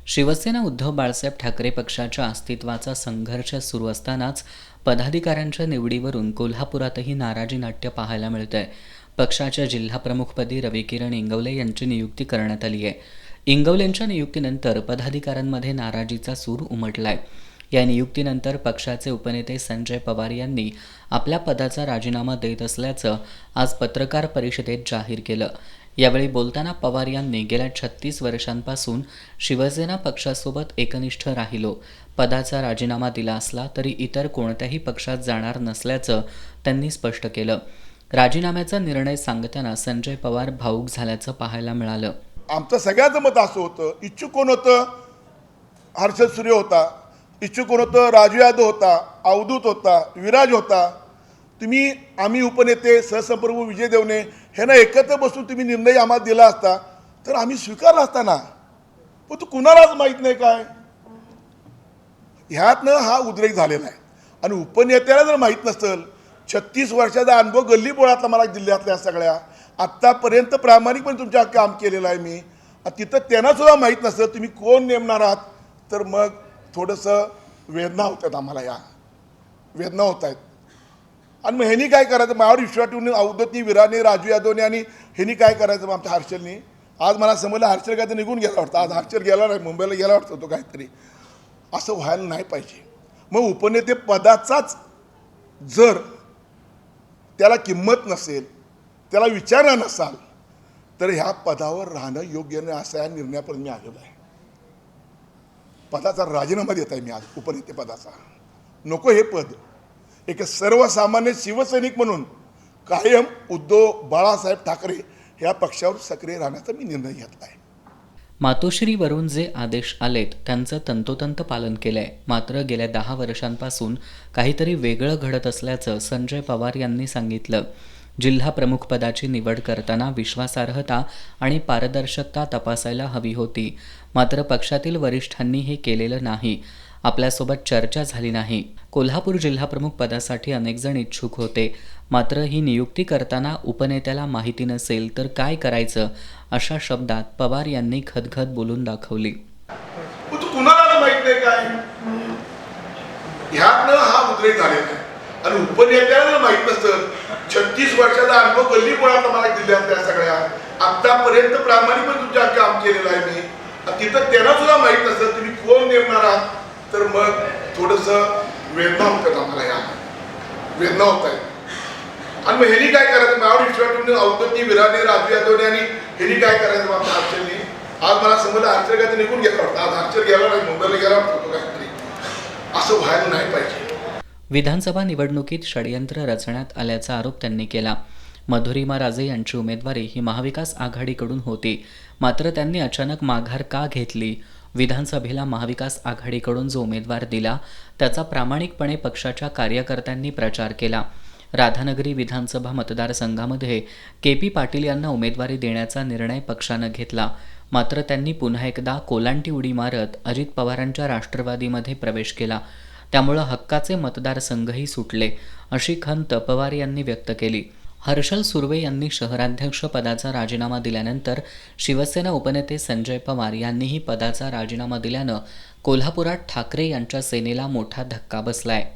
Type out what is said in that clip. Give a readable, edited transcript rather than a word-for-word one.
शिवसेना उद्धव बाळासाहेब ठाकरे पक्षाच्या अस्तित्वाचा संघर्ष सुरू असतानाच पदाधिकाऱ्यांच्या निवडीवरून कोल्हापुरातही नाराजी नाट्य पाहायला मिळतंय. पक्षाच्या जिल्हाप्रमुखपदी रविकिरण इंगवले यांची नियुक्ती करण्यात आली आहे. इंगवलेंच्या नियुक्तीनंतर पदाधिकाऱ्यांमध्ये नाराजीचा सूर उमटलाय. या नियुक्तीनंतर पक्षाचे उपनेते संजय पवार यांनी आपल्या पदाचा राजीनामा देत असल्याचं आज पत्रकार परिषदेत जाहीर केलं. यावेळी बोलताना पवार यांनी गेल्या 36 वर्षांपासून शिवसेना पक्षासोबत एकनिष्ठ राहिलो. पदाचा राजीनामा दिला असला तरी इतर कोणत्याही पक्षात जाणार नसल्याचं त्यांनी स्पष्ट केलं. राजीनाम्याचा निर्णय सांगताना संजय पवार भावूक झाल्याचं पाहायला मिळालं. आमचं सगळ्याचं मत असं होतं. इच्छुक कोण होतं? हर्षद सूर्य होता. इच्छुक कोण होतं? राजू यादव होता, अवधूत होता, विराज होता. आम्ही उपनेते सहसंप्रमुख विजय देवणे ह्यांना एकत्र बसून तुम्ही निर्णय आम्हाला दिला असता तर आम्ही स्वीकारला असता ना. पण तू कुणालाच माहीत नाही काय ह्यातनं हा उद्रेक झालेला आहे. आणि उपनेत्याला जर माहीत नसेल, 36 वर्षाचा अनुभव गल्लीबोळातला मला जिल्ह्यातल्या सगळ्या आत्तापर्यंत प्रामाणिकपणे तुमच्या काम केलेलं आहे मी, तिथं त्यांनासुद्धा माहीत नसेल तुम्ही कोण नेमणार आहात, तर मग थोडंसं वेदना होत आहेत. आम्हाला या वेदना होत आहेत. आणि मग ह्यांनी काय करायचं? माझ्यावर विश्वास ठेवून अवधूतनी, विराने, राजू यादवने आणि ह्यांनी काय करायचं? मग आमच्या हर्षलनी आज मला समजलं हर्षल काय तर निघून गेला वाटतं. आज हर्षल गेला नाही, मुंबईला गेला वाटतं तो काहीतरी. असं व्हायला नाही पाहिजे. मग उपनेते पदाचाच जर त्याला किंमत नसेल, त्याला विचार नसाल, तर ह्या पदावर राहणं योग्य नाही असा या निर्णयापर्यंत मी आलेलो आहे. पदाचा राजीनामा देत आहे मी आज उपनेते पदाचा. नको हे पद. एक सर्वसामान्य शिवसैनिक म्हणून कायम उद्धव बाळासाहेब ठाकरे ह्या पक्षावर सक्रिय राहण्याचा मी निर्णय घेतला आहे. मातोश्रीवरून जे आदेश आलेत त्यांचं तंतोतंत पालन केलंय. मात्र गेल्या 10 वर्षांपासून काहीतरी वेगळं घडत असल्याचं संजय पवार यांनी सांगितलं. जिल्हा प्रमुख पदाची निवड करताना विश्वासार्हता आणि पारदर्शकता तपासायला हवी होती. मात्र पक्षातील वरिष्ठांनी हे केलेलं नाही. आपल्यासोबत चर्चा झाली नाही. कोल्हापूर जिल्हाप्रमुख पदासाठी अनेक जण इच्छुक होते. मात्र ही नियुक्ती करताना उपनेत्याला माहिती नसेल तर काय करायचं, अशा शब्दात पवार यांनी खदखद बोलून दाखवली. तू कुणाला माहित नाही काय ह्यातनं हा उद्रेक झालेला आहे. आणि उपनेत्याला माहित नसतं, 36 वर्षाचा अनुभव गल्लीबोळातला मला जिल्ह्यातल्या सगळ्या आतापर्यंत प्रामाणिकपणे तुमच्या काम केलेलं आहे मी, तिथं त्यांना सुद्धा माहित नसतं तुम्ही कोण नेमणार आहात, तर मग थोडंसं वेदना होत आहेत. आम्हाला या वेदना होत आहेत. आणि मग ह्यांनी काय करायचं? माझ्यावर विश्वास ठेवून अवधूतनी, विराने, राजू यादवने आणि ह्यांनी काय करायचं? आमच्या हर्षलनी आज मला समजलं हर्षल काय तर निघून गेला वाटतं. आज हर्षल गेला नाही, मुंबईला गेला वाटतं काहीतरी. असं व्हायला नाही पाहिजे. विधानसभा निवडणुकीत षडयंत्र रचण्यात आल्याचा आरोप त्यांनी केला. मधुरिमा राजे यांची उमेदवारी ही महाविकास आघाडीकडून होती. मात्र त्यांनी अचानक माघार का घेतली? विधानसभेला महाविकास आघाडीकडून जो उमेदवार दिला त्याचा प्रामाणिकपणे पक्षाच्या कार्यकर्त्यांनी प्रचार केला. राधानगरी विधानसभा मतदारसंघामध्ये KP पाटील यांना उमेदवारी देण्याचा निर्णय पक्षानं घेतला. मात्र त्यांनी पुन्हा एकदा कोलांटी उडी मारत अजित पवारांच्या राष्ट्रवादीमध्ये प्रवेश केला. त्यामुळं हक्काचे मतदारसंघही सुटले, अशी खंत पवार यांनी व्यक्त केली. हर्षल सुर्वे यांनी शहराध्यक्ष पदाचा राजीनामा दिल्यानंतर शिवसेना उपनेते संजय पवार यांनीही पदाचा राजीनामा दिल्यानं कोल्हापुरात ठाकरे यांच्या सेनेला मोठा धक्का बसलाय.